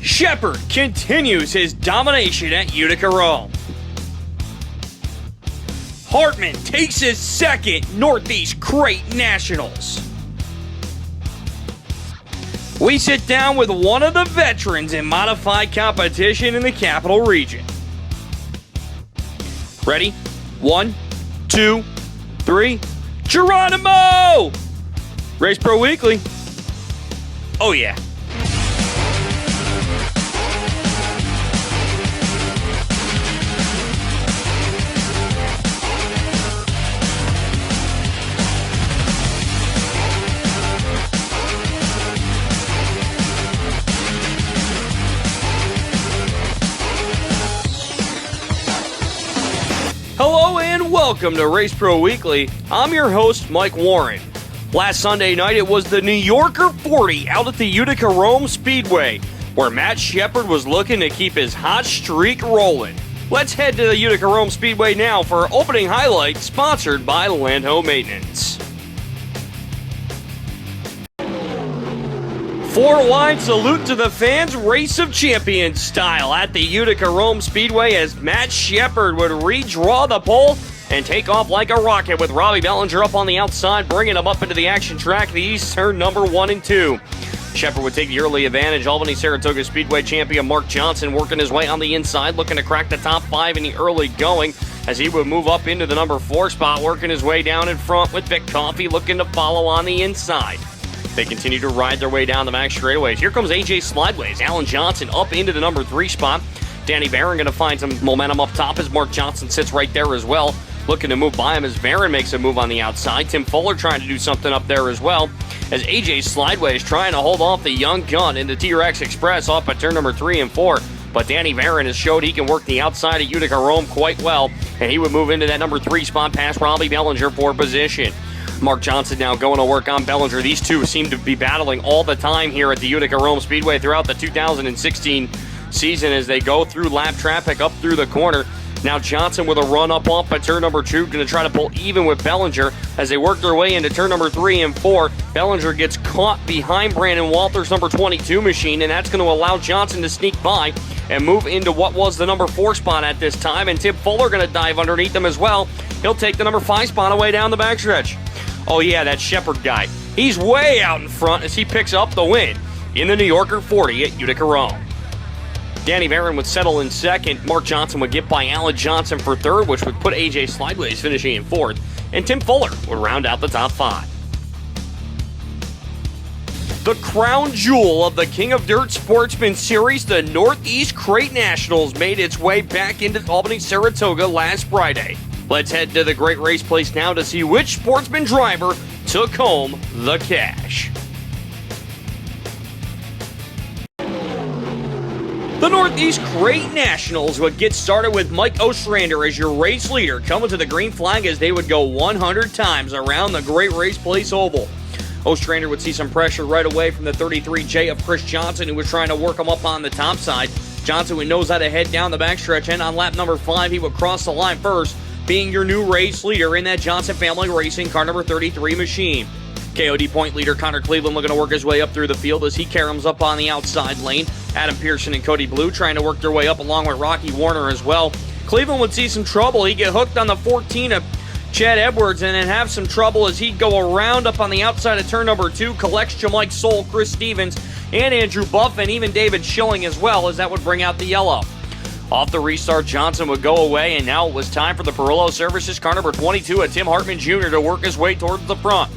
Shepard continues his domination at Utica Rome. Hartman takes his second Northeast Crate Nationals. We sit down with one of the veterans in modified competition in the Capital Region. Ready? 1, 2, 3. Geronimo! Race Pro Weekly. Oh yeah. Hello and welcome to Race Pro Weekly. I'm your host, Mike Warren. Last Sunday night, it was the New Yorker 40 out at the Utica Rome Speedway, where Matt Shepard was looking to keep his hot streak rolling. Let's head to the Utica Rome Speedway now for our opening highlight, sponsored by Landho Maintenance. Four-wide salute to the fans, Race of Champions style at the Utica Rome Speedway as Matt Shepard would redraw the pole and take off like a rocket with Robbie Bellinger up on the outside, bringing him up into the action track, the East turn number 1 and 2. Shepard would take the early advantage. Albany-Saratoga Speedway champion Mark Johnson working his way on the inside, looking to crack the top 5 in the early going as he would move up into the number 4 spot, working his way down in front with Vic Coffey looking to follow on the inside. They continue to ride their way down the max straightaways. Here comes AJ Slideways. Alan Johnson up into the number 3 spot. Danny Barron going to find some momentum up top as Mark Johnson sits right there as well, looking to move by him as Barron makes a move on the outside. Tim Fuller trying to do something up there as well as AJ Slideways trying to hold off the young gun into T-Rex Express off at turn number 3 and 4. But Danny Barron has showed he can work the outside of Utica Rome quite well, and he would move into that number 3 spot past Robbie Bellinger for position. Mark Johnson now going to work on Bellinger. These two seem to be battling all the time here at the Utica Rome Speedway throughout the 2016 season as they go through lap traffic up through the corner. Now Johnson with a run up off at turn number 2, going to try to pull even with Bellinger as they work their way into turn number 3 and 4. Bellinger gets caught behind Brandon Walters' number 22 machine, and that's going to allow Johnson to sneak by and move into what was the number 4 spot at this time, and Tim Fuller going to dive underneath them as well. He'll take the number 5 spot away down the backstretch. Oh yeah, that Shepard guy. He's way out in front as he picks up the win in the New Yorker 40 at Utica Rome. Danny Barron would settle in second. Mark Johnson would get by Alan Johnson for third, which would put AJ Slideways finishing in fourth. And Tim Fuller would round out the top 5. The crown jewel of the King of Dirt Sportsman Series, the Northeast Crate Nationals, made its way back into Albany-Saratoga last Friday. Let's head to the great race place now to see which Sportsman driver took home the cash. The Northeast Crate Nationals would get started with Mike Ostrander as your race leader, coming to the green flag as they would go 100 times around the great race place oval. Ostrander would see some pressure right away from the 33J of Chris Johnson, who was trying to work him up on the top side. Johnson would knows how to head down the backstretch, and on lap number 5, he would cross the line first, being your new race leader in that Johnson Family Racing car number 33 machine. KOD point leader Connor Cleveland looking to work his way up through the field as he caroms up on the outside lane. Adam Pearson and Cody Blue trying to work their way up along with Rocky Warner as well. Cleveland would see some trouble. He'd get hooked on the 14 of Chad Edwards and then have some trouble as he'd go around up on the outside of turn number 2, collects Jamike Soul, Chris Stevens, and Andrew Buff, and even David Schilling as well, as that would bring out the yellow. Off the restart, Johnson would go away, and now it was time for the Perillo Services car number 22 of Tim Hartman Jr. to work his way towards the front.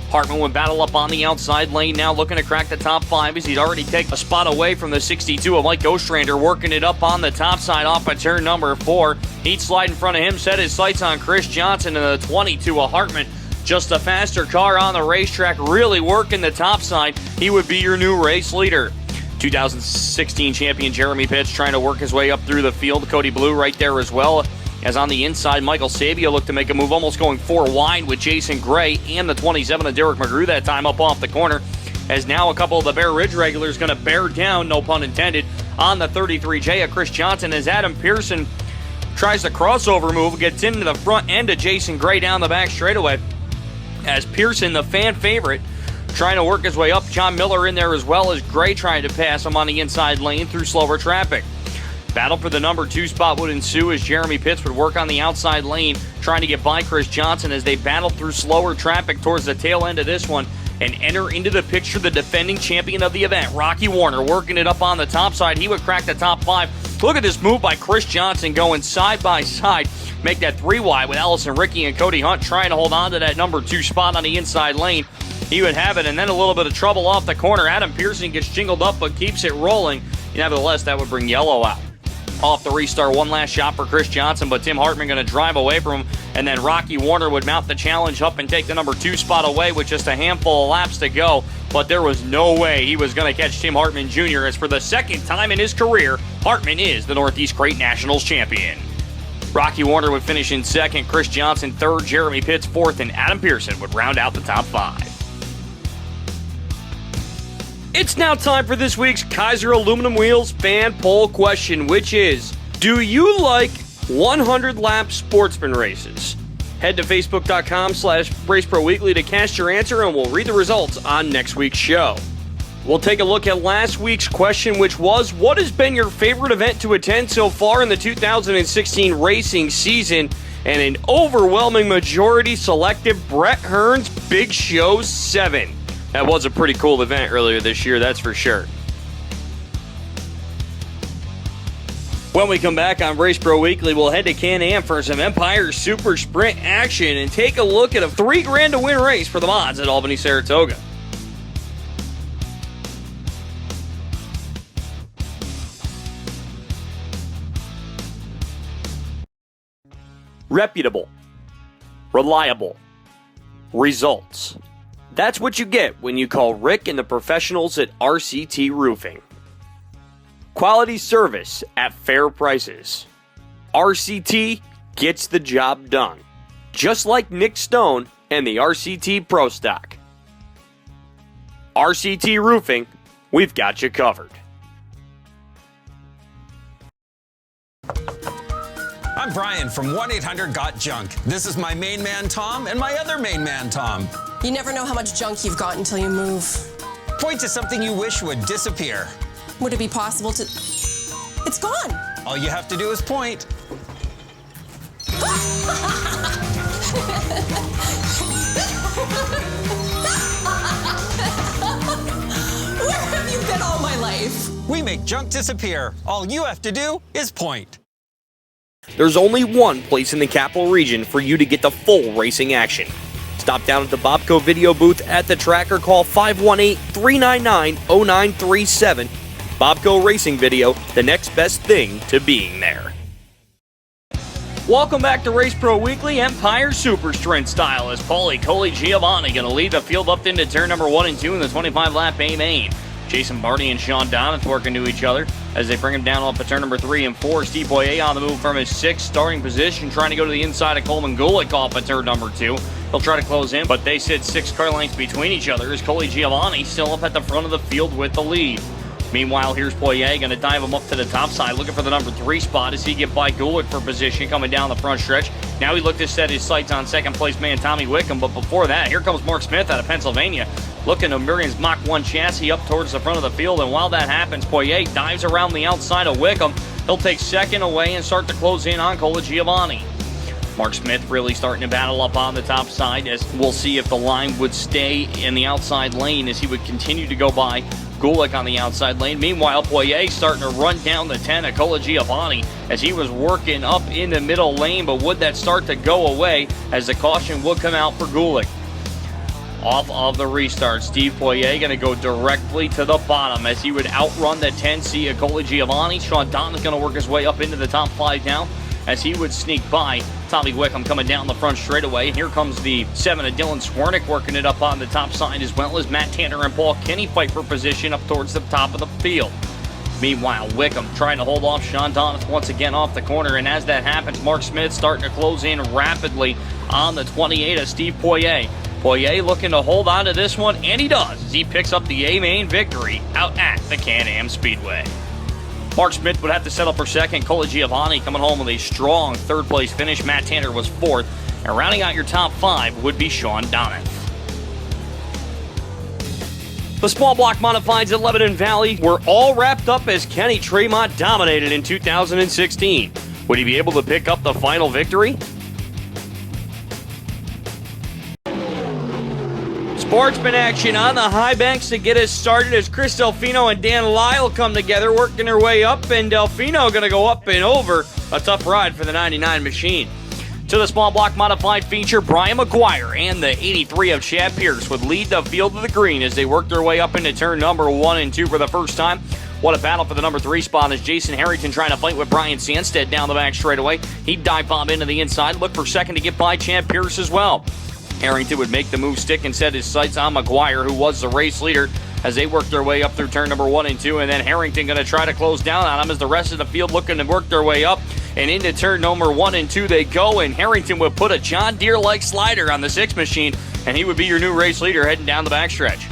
Hartman would battle up on the outside lane now, looking to crack the top 5 as he'd already take a spot away from the 62 of Mike Ostrander, working it up on the top side off at turn number 4. He'd slide in front of him, set his sights on Chris Johnson and the 22 of Hartman. Just a faster car on the racetrack, really working the top side. He would be your new race leader. 2016 champion Jeremy Pitts trying to work his way up through the field. Cody Blue right there as well. As on the inside, Michael Sabia looked to make a move, almost going 4 wide with Jason Gray and the 27 of Derek McGrew that time up off the corner. As now a couple of the Bear Ridge regulars going to bear down, no pun intended, on the 33J of Chris Johnson as Adam Pearson tries the crossover move, gets into the front end of Jason Gray down the back straightaway. As Pearson, the fan favorite, trying to work his way up. John Miller in there as well as Gray trying to pass him on the inside lane through slower traffic. Battle for the number 2 spot would ensue as Jeremy Pitts would work on the outside lane, trying to get by Chris Johnson as they battled through slower traffic towards the tail end of this one and enter into the picture the defending champion of the event, Rocky Warner, working it up on the top side. He would crack the top 5. Look at this move by Chris Johnson going side by side. Make that 3 wide with Allison Rickey and Cody Hunt trying to hold on to that number 2 spot on the inside lane. He would have it, and then a little bit of trouble off the corner. Adam Pearson gets jingled up but keeps it rolling. Nevertheless, that would bring yellow out. Off the restart, one last shot for Chris Johnson, but Tim Hartman going to drive away from him, and then Rocky Warner would mount the challenge up and take the number 2 spot away with just a handful of laps to go, but there was no way he was going to catch Tim Hartman Jr., as for the second time in his career, Hartman is the Northeast Crate Nationals champion. Rocky Warner would finish in second, Chris Johnson third, Jeremy Pitts fourth, and Adam Pearson would round out the top 5. It's now time for this week's Kaiser Aluminum Wheels fan poll question, which is, do you like 100-lap Sportsman races? Head to facebook.com/RaceProWeekly to cast your answer, and we'll read the results on next week's show. We'll take a look at last week's question, which was, what has been your favorite event to attend so far in the 2016 racing season? And an overwhelming majority selected Brett Hearn's Big Show 7. That was a pretty cool event earlier this year, that's for sure. When we come back on Race Pro Weekly, we'll head to Can-Am for some Empire Super Sprint action and take a look at a $3,000 to win race for the mods at Albany-Saratoga. Reputable, reliable, results. That's what you get when you call Rick and the professionals at RCT Roofing. Quality service at fair prices. RCT gets the job done. Just like Nick Stone and the RCT Pro Stock. RCT Roofing, we've got you covered. I'm Brian from 1-800-GOT-JUNK. This is my main man, Tom, and my other main man, Tom. You never know how much junk you've got until you move. Point to something you wish would disappear. Would it be possible to... It's gone! All you have to do is point. Where have you been all my life? We make junk disappear. All you have to do is point. There's only one place in the capital region for you to get the full racing action. Stop down at the Bobco video booth at the track or call 518-399-0937. Bobco Racing Video, the next best thing to being there. Welcome back to Race Pro Weekly, Empire Super Sprint style, as Paulie Giovanni going to lead the field up into turn number 1 and 2 in the 25-lap A main. Jason Barty and Sean Donath working to each other as they bring him down off the turn number 3 and 4. Steve Boyer on the move from his 6th starting position, trying to go to the inside of Coleman Gulick off of turn number 2. He'll try to close in, but they sit 6 car lengths between each other as Coley Giovanni still up at the front of the field with the lead. Meanwhile, here's Boyer going to dive him up to the top side, looking for the number 3 spot as he get by Gulick for position coming down the front stretch. Now he looked to set his sights on second place man Tommy Wickham, but before that, here comes Mark Smith out of Pennsylvania, looking to Miriam's Mach 1 chassis up towards the front of the field, and while that happens, Boyer dives around the outside of Wickham. He'll take second away and start to close in on Coley Giovanni. Mark Smith really starting to battle up on the top side, as we'll see if the line would stay in the outside lane as he would continue to go by Gulick on the outside lane. Meanwhile, Boyer starting to run down the 10 of Coley Giovanni as he was working up in the middle lane, but would that start to go away as the caution would come out for Gulick. Off of the restart, Steve Boyer going to go directly to the bottom as he would outrun the 10C of Coley Giovanni. Sean Donath going to work his way up into the top 5 now as he would sneak by Tommy Wickham coming down the front straightaway. Here comes the 7 of Dylan Swernick working it up on the top side, as well as Matt Tanner and Paul Kenny fight for position up towards the top of the field. Meanwhile, Wickham trying to hold off Sean Donath once again off the corner, and as that happens, Mark Smith starting to close in rapidly on the 28 of Steve Boyer. Boyer looking to hold on to this one, and he does, as he picks up the A-Main victory out at the Can-Am Speedway. Mark Smith would have to settle for second. Coley Giovanni coming home with a strong third-place finish. Matt Tanner was 4th. And rounding out your top 5 would be Sean Donath. The small block modifieds at Lebanon Valley were all wrapped up as Kenny Tremont dominated in 2016. Would he be able to pick up the final victory? Sportsman action on the high banks to get us started as Chris Delfino and Dan Lyle come together, working their way up, and Delfino going to go up and over. A tough ride for the 99 machine. To the small block modified feature, Brian McGuire and the 83 of Chad Pierce would lead the field to the green as they work their way up into turn number 1 and 2 for the first time. What a battle for the number 3 spot as Jason Harrington trying to fight with Brian Sandstead down the back straightaway. He'd dive bomb into the inside, look for second to get by Chad Pierce as well. Harrington would make the move stick and set his sights on McGuire, who was the race leader, as they work their way up through turn number 1 and 2, and then Harrington going to try to close down on him as the rest of the field looking to work their way up. And into turn number 1 and 2 they go, and Harrington would put a John Deere-like slider on the 6 machine, and he would be your new race leader heading down the backstretch.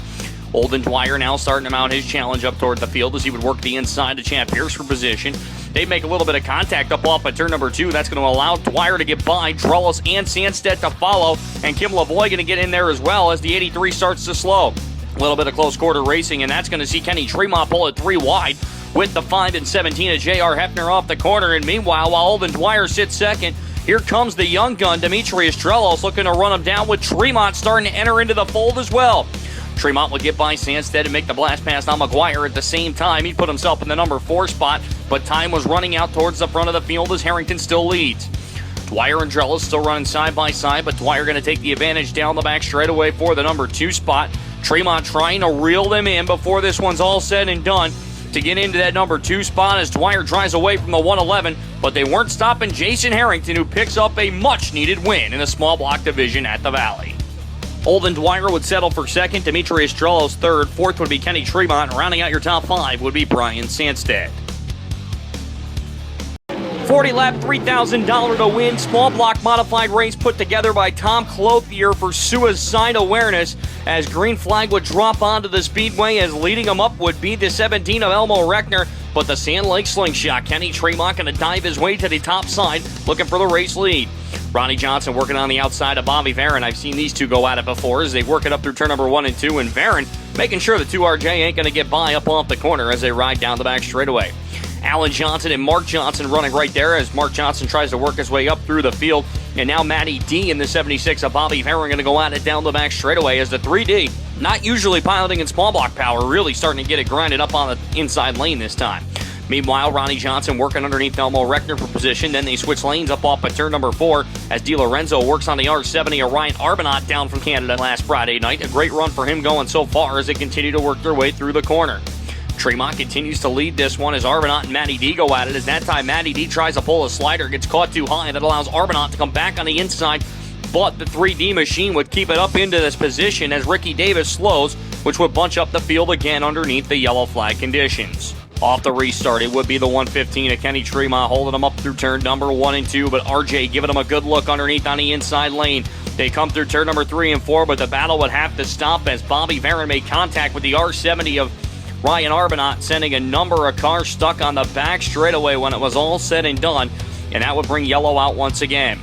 Olden Dwyer now starting to mount his challenge up toward the field as he would work the inside to Chad Pierce for position. They make a little bit of contact up off at turn number 2. That's going to allow Dwyer to get by, Drullis and Sandstead to follow, and Kim Lavoie going to get in there as well as the 83 starts to slow. A little bit of close quarter racing, and that's going to see Kenny Tremont pull it 3 wide with the 5 and 17 of J.R. Hefner off the corner. And meanwhile, while Olden Dwyer sits second, here comes the young gun, Demetrius Drellos, looking to run him down with Tremont starting to enter into the fold as well. Tremont would get by Sandstead and make the blast pass on McGuire at the same time. He put himself in the number 4 spot, but time was running out towards the front of the field as Harrington still leads. Dwyer and Drellos still running side by side, but Dwyer going to take the advantage down the back straightaway for the number 2 spot. Tremont trying to reel them in before this one's all said and done to get into that number 2 spot as Dwyer drives away from the 111, but they weren't stopping Jason Harrington, who picks up a much-needed win in the small block division at the Valley. Olden Dwyer would settle for second, Demetrius Drellos third, fourth would be Kenny Tremont, and rounding out your top 5 would be Brian Sandstead. 40-lap, $3,000 to win, small block modified race put together by Tom Clothier for suicide awareness as green flag would drop onto the Speedway as leading him up would be the 17 of Elmo Reckner, but the Sand Lake slingshot, Kenny Tremont going to dive his way to the top side looking for the race lead. Ronnie Johnson working on the outside of Bobby Varon. I've seen these two go at it before as they work it up through turn number 1 and 2, and Varon making sure the 2RJ ain't going to get by up off the corner as they ride down the back straightaway. Alan Johnson and Mark Johnson running right there as Mark Johnson tries to work his way up through the field. And now Matty D in the 76 of Bobby Varon going to go at it down the back straightaway as the 3D, not usually piloting in small block power, really starting to get it grinded up on the inside lane this time. Meanwhile, Ronnie Johnson working underneath Elmo Reckner for position. Then they switch lanes up off at turn number 4 as Di Lorenzo works on the R70 of Ryan Arbonot down from Canada last Friday night. A great run for him going so far as they continue to work their way through the corner. Tremont continues to lead this one as Arbonot and Matty D go at it. As that time Matty D tries to pull a slider, gets caught too high, and that allows Arbonot to come back on the inside. But the 3D machine would keep it up into this position as Ricky Davis slows, which would bunch up the field again underneath the yellow flag conditions. Off the restart, it would be the 115 of Kenny Tremont holding him up through turn number 1 and 2, but RJ giving him a good look underneath on the inside lane. They come through turn number 3 and 4, but the battle would have to stop as Bobby Varon made contact with the R70 of Ryan Arbonot, sending a number of cars stuck on the back straightaway when it was all said and done, and that would bring yellow out once again.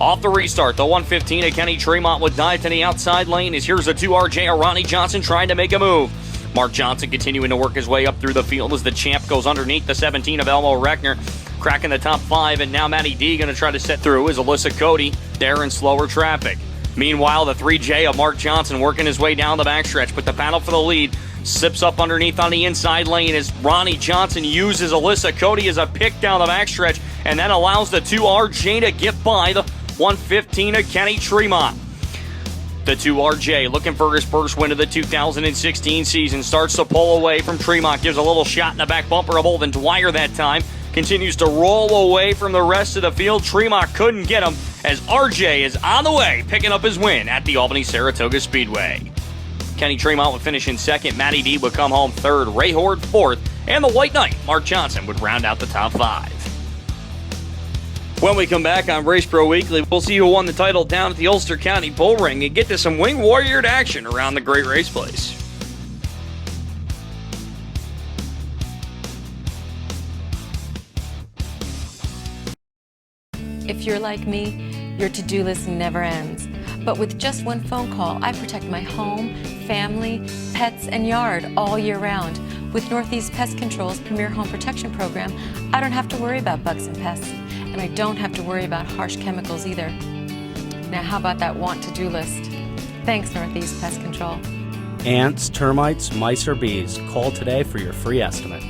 Off the restart, the 115 of Kenny Tremont would dive to the outside lane as here's the 2RJ of Ronnie Johnson trying to make a move. Mark Johnson continuing to work his way up through the field as the champ goes underneath the 17 of Elmo Reckner, cracking the top 5, and now Matty D going to try to set through as Alyssa Cody there in slower traffic. Meanwhile, the 3J of Mark Johnson working his way down the backstretch, but the battle for the lead sips up underneath on the inside lane as Ronnie Johnson uses Alyssa Cody as a pick down the backstretch, and that allows the 2RJ to get by the 115 of Kenny Tremont. The 2RJ looking for his first win of the 2016 season starts to pull away from Tremont, gives a little shot in the back bumper of Olden Dwyer that time, continues to roll away from the rest of the field. Tremont couldn't get him as RJ is on the way, picking up his win at the Albany-Saratoga Speedway. Kenny Tremont would finish in second, Matty D would come home third, Ray Horde fourth, and the White Knight, Mark Johnson, would round out the top 5. When we come back on Race Pro Weekly, we'll see who won the title down at the Ulster County Bull Ring and get to some Wing Warriored action around the great race place. If you're like me, your to-do list never ends. But with just one phone call, I protect my home, family, pets, and yard all year round. With Northeast Pest Control's Premier Home Protection Program, I don't have to worry about bugs and pests, and I don't have to worry about harsh chemicals either. Now, how about that want-to-do list? Thanks, Northeast Pest Control. Ants, termites, mice, or bees, call today for your free estimate.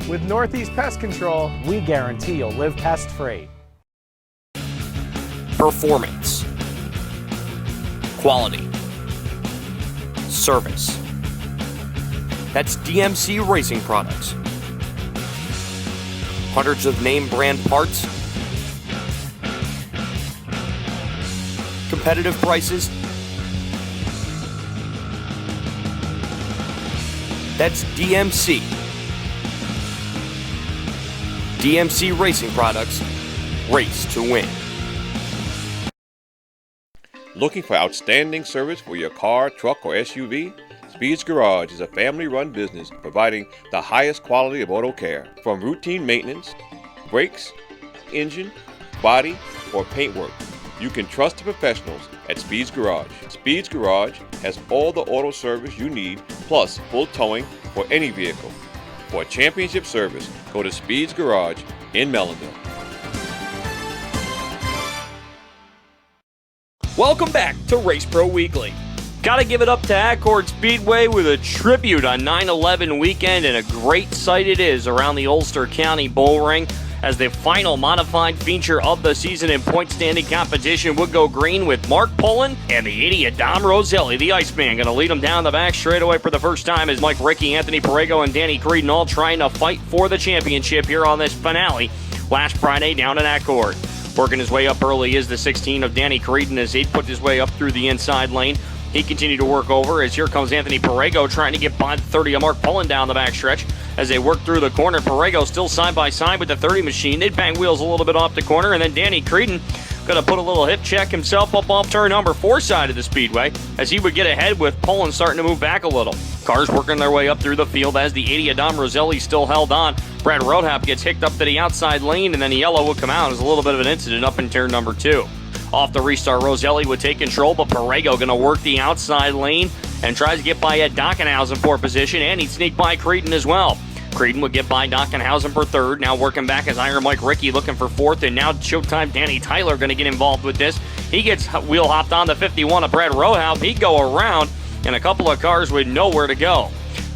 With Northeast Pest Control, we guarantee you'll live pest-free. Performance, quality, service. That's DMC Racing Products. Hundreds of name brand parts, competitive prices. That's DMC. DMC Racing Products, race to win. Looking for outstanding service for your car, truck, or SUV? Speed's Garage is a family-run business providing the highest quality of auto care. From routine maintenance, brakes, engine, body, or paint work, you can trust the professionals at Speed's Garage. Speed's Garage has all the auto service you need, plus full towing for any vehicle. For championship service, go to Speed's Garage in Mellonville. Welcome back to Race Pro Weekly. Gotta give it up to Accord Speedway with a tribute on 9/11 weekend, and a great sight it is around the Ulster County Bull Ring as the final modified feature of the season in point standing competition would go green with Mark Pullen and the idiot Dom Roselli, the Iceman, going to lead them down the back straightaway for the first time as Mike Ricky, Anthony Perego, and Danny Creedon all trying to fight for the championship here on this finale last Friday down in Accord. Working his way up early is the 16 of Danny Creedon as he put his way up through the inside lane. He continued to work over as here comes Anthony Perego trying to get by the 30 of Mark Pullen down the backstretch as they work through the corner. Perego still side by side with the 30 machine. They'd bang wheels a little bit off the corner, and then Danny Creedon going to put a little hip check himself up off turn number 4 side of the speedway as he would get ahead with Pullen starting to move back a little. Cars working their way up through the field as the 80 of Dom Roselli still held on. Brad Roadhop gets hicked up to the outside lane, and then the yellow would come out as a little bit of an incident up in turn number 2. Off the restart, Roselli would take control, but Perego going to work the outside lane and tries to get by Ed Dockenhausen for position, and he'd sneak by Creedon as well. Creedon would get by Dockenhausen for third. Now working back as Iron Mike Ricky looking for fourth, and now Showtime Danny Tyler going to get involved with this. He gets wheel hopped on the 51 of Brad Rohaup. He'd go around, and a couple of cars with nowhere to go.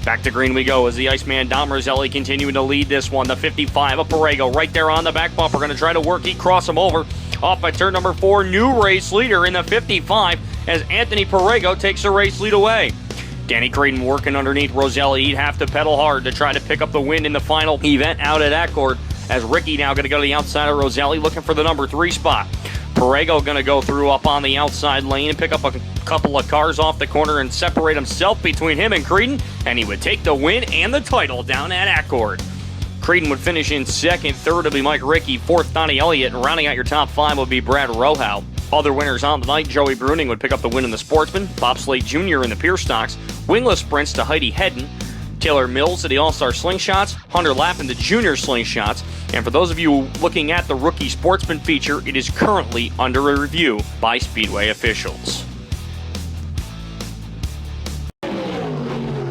Back to green we go as the Iceman Dom Roselli continuing to lead this one. The 55 of Perego right there on the back bumper. Going to try to work. He cross him over off by turn number 4. New race leader in the 55 as Anthony Perego takes the race lead away. Danny Creedon working underneath Roselli. He'd have to pedal hard to try to pick up the win in the final event out at Accord as Ricky now going to go to the outside of Roselli looking for the number 3 spot. Perego going to go through up on the outside lane and pick up a couple of cars off the corner and separate himself between him and Creedon, and he would take the win and the title down at Accord. Creedon would finish in second, third would be Mike Ricky, fourth Donnie Elliott, and rounding out your top 5 would be Brad Rohau. Other winners on the night, Joey Bruning would pick up the win in the Sportsman, Bob Slade Jr. in the Pierce Stocks, wingless sprints to Heidi Hedden, Taylor Mills to the All-Star Slingshots, Hunter Lappin to Junior Slingshots, and for those of you looking at the Rookie Sportsman feature, it is currently under a review by Speedway officials.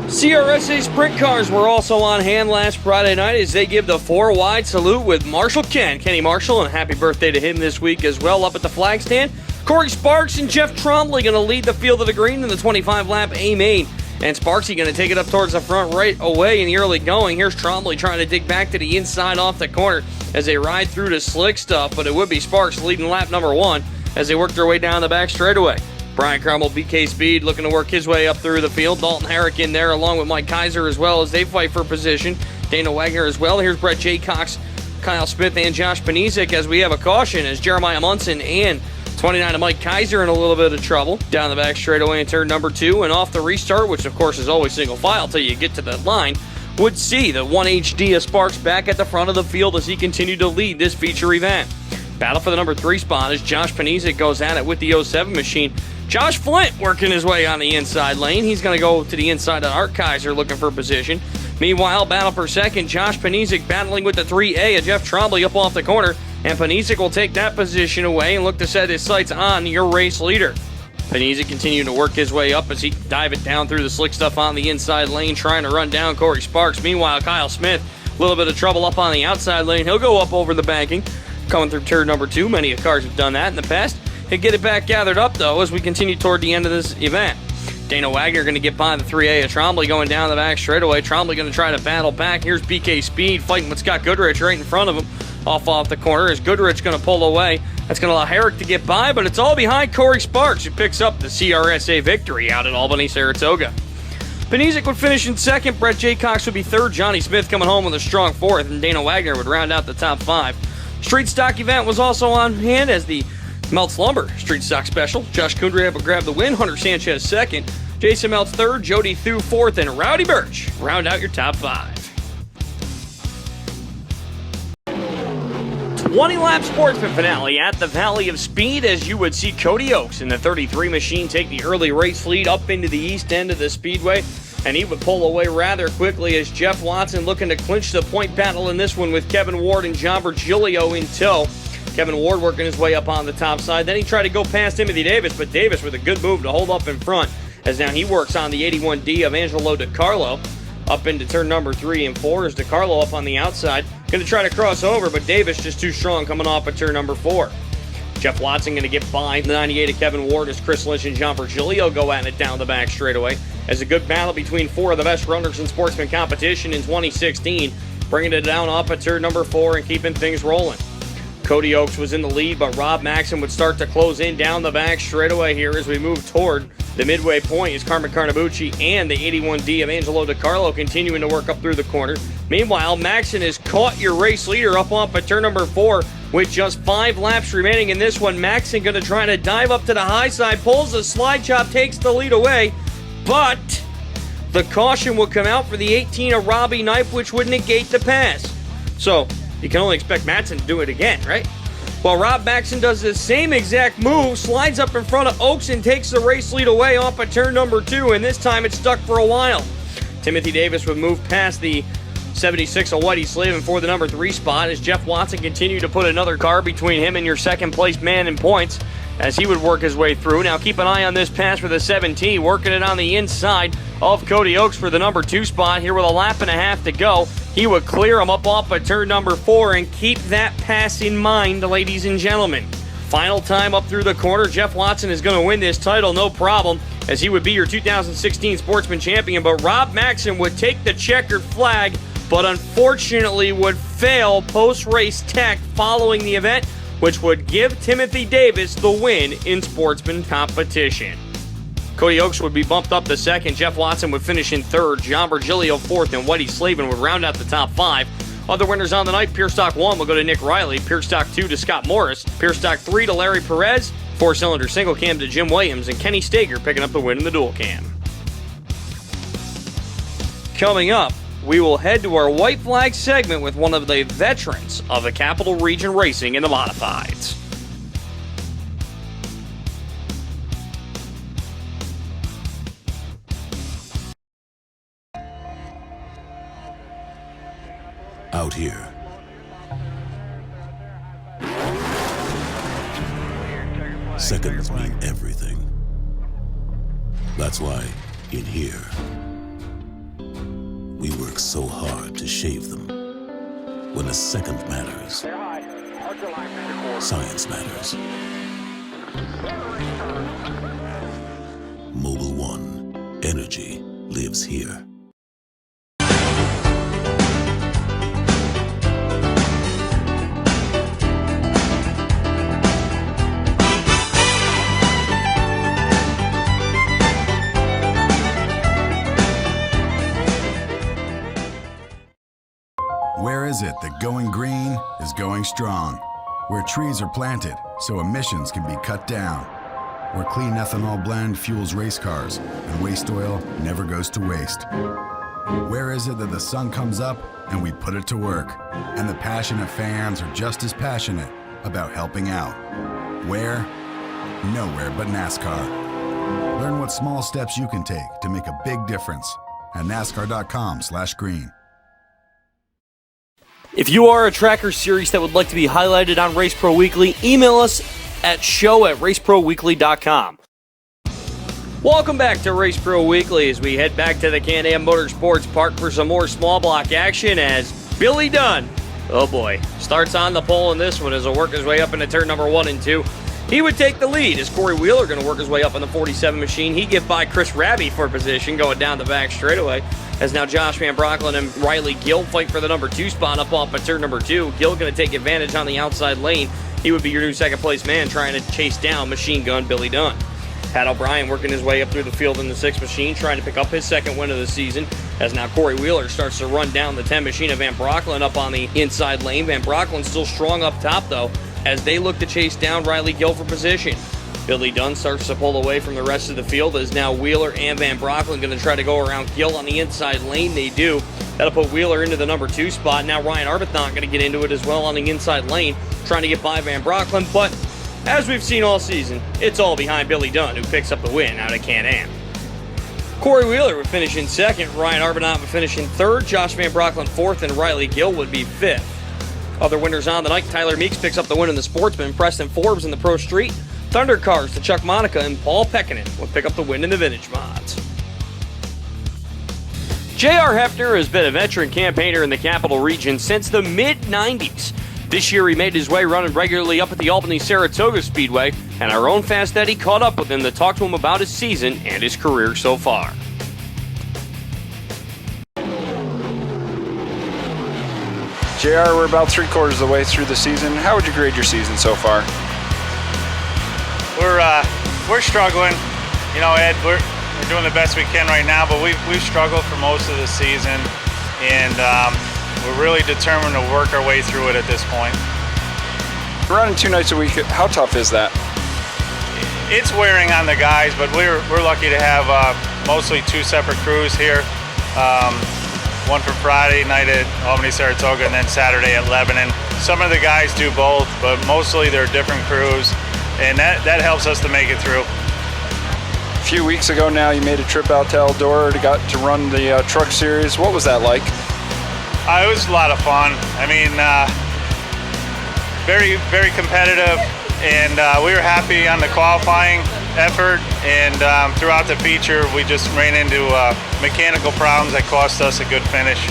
CRSA sprint cars were also on hand last Friday night as they give the 4-wide salute with Marshall Kenny Marshall, and happy birthday to him this week as well up at the flag stand. Corey Sparks and Jeff Trombley going to lead the field of the green in the 25-lap A-main. And Sparksy going to take it up towards the front right away in the early going. Here's Trombley trying to dig back to the inside off the corner as they ride through the slick stuff, but it would be Sparks leading lap number 1 as they work their way down the back straightaway. Brian Carmel, BK Speed, looking to work his way up through the field. Dalton Herrick in there along with Mike Kaiser as well as they fight for position. Dana Wagner as well. Here's Brett J. Cox, Kyle Smith, and Josh Panisic as we have a caution as Jeremiah Munson and 29 of Mike Kaiser in a little bit of trouble. Down the back straightaway in turn number 2 and off the restart, which of course is always single file till you get to that line, would see the 1HD of Sparks back at the front of the field as he continued to lead this feature event. Battle for the number 3 spot as Josh Panisic goes at it with the 07 machine. Josh Flint working his way on the inside lane. He's going to go to the inside of Art Kaiser looking for position. Meanwhile, battle for second, Josh Panisic battling with the 3A of Jeff Trombley up off the corner. And Panisic will take that position away and look to set his sights on your race leader. Panizzi continuing to work his way up as he dive it down through the slick stuff on the inside lane, trying to run down Corey Sparks. Meanwhile, Kyle Smith, a little bit of trouble up on the outside lane. He'll go up over the banking, coming through turn number 2. Many cars have done that in the past. He'll get it back gathered up, though, as we continue toward the end of this event. Dana Wagner going to get by the 3A of Trombley going down the back straightaway. Trombley going to try to battle back. Here's BK Speed fighting with Scott Goodrich right in front of him. Off the corner is Goodrich going to pull away. That's going to allow Herrick to get by, but it's all behind Corey Sparks, who picks up the CRSA victory out at Albany-Saratoga. Panizic would finish in second. Brett Jaycox would be third. Johnny Smith coming home with a strong fourth, and Dana Wagner would round out the top 5. Street stock event was also on hand as the Meltz Lumber Street Stock Special. Josh Kundry would grab the win. Hunter Sanchez second. Jason Meltz third. Jody Thu fourth. And Rowdy Birch round out your top 5. 20-lap Sportsman finale at the Valley of Speed, as you would see Cody Oakes in the 33 machine take the early race lead up into the east end of the Speedway, and he would pull away rather quickly as Jeff Watson looking to clinch the point battle in this one with Kevin Ward and John Virgilio in tow. Kevin Ward working his way up on the top side. Then he tried to go past Timothy Davis, but Davis with a good move to hold up in front, as now he works on the 81D of Angelo DiCarlo. Up into turn number 3 and 4 is DiCarlo up on the outside. Going to try to cross over, but Davis just too strong coming off at turn number 4. Jeff Watson going to get by the 98 of Kevin Ward as Chris Lynch and John Virgilio go at it down the back straightaway. As a good battle between 4 of the best runners in Sportsman competition in 2016, bringing it down off at turn number 4 and keeping things rolling. Cody Oakes was in the lead, but Rob Maxon would start to close in down the back straightaway here as we move toward the midway point. Is Carmen Carnabucci and the 81D of Angelo DiCarlo continuing to work up through the corner. Meanwhile, Maxon has caught your race leader up off at turn number 4 with just 5 laps remaining in this one. Maxon going to try to dive up to the high side, pulls the slide chop, takes the lead away, but the caution will come out for the 18 of Robbie Knipe, which would negate the pass. So you can only expect Maxon to do it again, right? Well, Rob Maxon does the same exact move, slides up in front of Oakes and takes the race lead away off at turn number 2, and this time it's stuck for a while. Timothy Davis would move past the 76 of Whitey Slavin for the number 3 spot as Jeff Watson continued to put another car between him and your second place man in points as he would work his way through. Now keep an eye on this pass for the 17, working it on the inside of Cody Oakes for the number 2 spot here with a lap and a half to go. He would clear him up off at turn number 4 and keep that pass in mind, ladies and gentlemen. Final time up through the corner. Jeff Watson is going to win this title, no problem, as he would be your 2016 Sportsman champion. But Rob Maxon would take the checkered flag, but unfortunately would fail post-race tech following the event, which would give Timothy Davis the win in Sportsman competition. Cody Oakes would be bumped up to second. Jeff Watson would finish in third. John Virgilio fourth, and Whitey Slavin would round out the top 5. Other winners on the night: Pure Stock 1 will go to Nick Riley. Pure Stock 2 to Scott Morris. Pure Stock 3 to Larry Perez. 4-cylinder single cam to Jim Williams. And Kenny Stager picking up the win in the dual cam. Coming up, we will head to our white flag segment with one of the veterans of the Capital Region Racing in the Modifieds. Out here, seconds mean everything. That's why, in here, we work so hard to shave them. When a second matters, science matters. Mobil 1, energy lives here. Where is it that going green is going strong? Where trees are planted so emissions can be cut down. Where clean ethanol blend fuels race cars and waste oil never goes to waste. Where is it that the sun comes up and we put it to work, and the passionate fans are just as passionate about helping out? Where? Nowhere but NASCAR. Learn what small steps you can take to make a big difference at NASCAR.com/green. If you are a tracker series that would like to be highlighted on Race Pro Weekly, email us at show@raceproweekly.com. Welcome back to Race Pro Weekly as we head back to the Can-Am Motorsports Park for some more small block action as Billy Dunn, oh boy, starts on the pole in this one as he'll work his way up into turn number 1 and 2. He would take the lead as Corey Wheeler going to work his way up in the 47 machine. He get by Chris Raby for position going down the back straightaway as now Josh Van Brocklin and Riley Gill fight for the number 2 spot up off at turn number 2. Gill going to take advantage on the outside lane. He would be your new second place man trying to chase down Machine Gun Billy Dunn. Pat O'Brien working his way up through the field in the 6 machine, trying to pick up his second win of the season, as now Corey Wheeler starts to run down the 10 machine of Van Brocklin up on the inside lane. Van Brocklin still strong up top, though, as they look to chase down Riley Gill for position. Billy Dunn starts to pull away from the rest of the field, as now Wheeler and Van Brocklin going to try to go around Gill on the inside lane. They do. That'll put Wheeler into the number 2 spot. Now Ryan Arbuthnot going to get into it as well on the inside lane, trying to get by Van Brocklin, but as we've seen all season, it's all behind Billy Dunn, who picks up the win out of Can-Am. Corey Wheeler would finish in 2nd, Ryan Arbuthnot would finish in 3rd, Josh Van Brocklin 4th, and Riley Gill would be 5th. Other winners on the night, Tyler Meeks picks up the win in the Sportsman, Preston Forbes in the Pro Street, Thunder Cars to Chuck Monica, and Paul Pekkanen would pick up the win in the Vintage Mods. J.R. Hefner has been a veteran campaigner in the Capital Region since the mid-90s. This year he made his way running regularly up at the Albany-Saratoga Speedway, and our own Fast Eddie caught up with him to talk to him about his season and his career so far. JR, we're about 3/4 of the way through the season. How would you grade your season so far? We're struggling. You know, Ed, we're doing the best we can right now, but we've struggled for most of the season, and we're really determined to work our way through it at this point. Running 2 nights a week, how tough is that? It's wearing on the guys, but we're lucky to have mostly 2 separate crews here. One for Friday night at Albany-Saratoga and then Saturday at Lebanon. Some of the guys do both, but mostly they're different crews, and that helps us to make it through. A few weeks ago now, you made a trip out to Eldora to run the truck series. What was that like? It was a lot of fun. I mean, very, very competitive, and we were happy on the qualifying effort, and throughout the feature, we just ran into mechanical problems that cost us a good finish.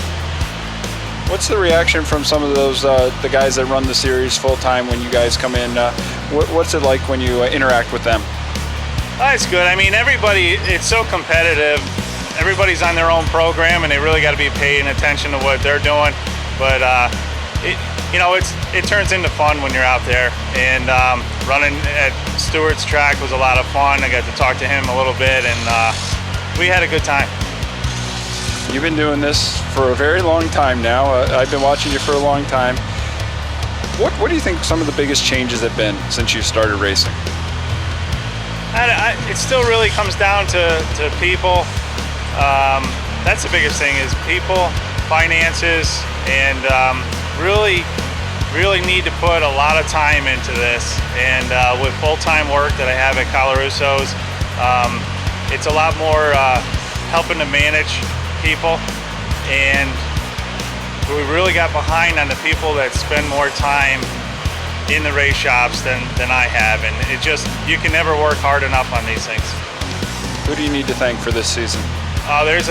What's the reaction from some of those, the guys that run the series full-time when you guys come in? What's it like when you interact with them? It's good. I mean, everybody, it's so competitive. Everybody's on their own program, and they really got to be paying attention to what they're doing. But it turns into fun when you're out there. And running at Stewart's track was a lot of fun. I got to talk to him a little bit, and we had a good time. You've been doing this for a very long time now. I've been watching you for a long time. What do you think some of the biggest changes have been since you started racing? It still really comes down to people. That's the biggest thing, is people, finances, and really need to put a lot of time into this. And with full-time work that I have at Coloruso's, it's a lot more helping to manage people, and we really got behind on the people that spend more time in the race shops than I have, and you can never work hard enough on these things. Who do you need to thank for this season? There's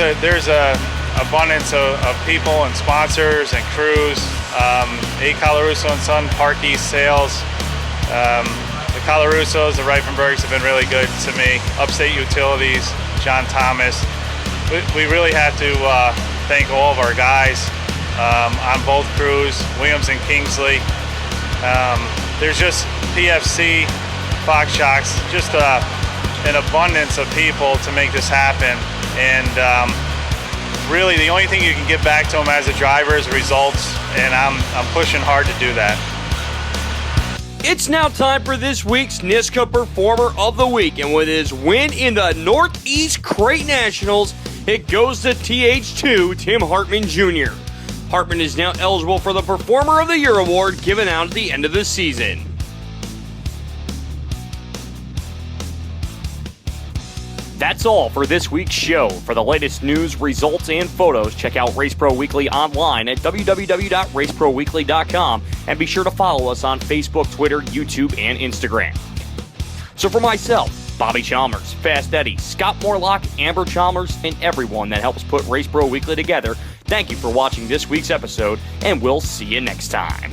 a abundance of people and sponsors and crews. A. Coloruso & Son, Park East Sales, the Colorusos, the Reifenbergs have been really good to me. Upstate Utilities, John Thomas. We really have to thank all of our guys on both crews, Williams and Kingsley. There's just PFC, Fox Shocks, just an abundance of people to make this happen. And really the only thing you can give back to them as a driver is results, and I'm pushing hard to do that. It's now time for this week's NISCA Performer of the Week, and with his win in the Northeast Crate Nationals, it goes to TH2 Tim Hartman Jr. Hartman is now eligible for the Performer of the Year award given out at the end of the season. That's all for this week's show. For the latest news, results, and photos, check out Race Pro Weekly online at www.raceproweekly.com, and be sure to follow us on Facebook, Twitter, YouTube, and Instagram. So for myself, Bobby Chalmers, Fast Eddie, Scott Morlock, Amber Chalmers, and everyone that helps put Race Bro Weekly together, thank you for watching this week's episode, and we'll see you next time.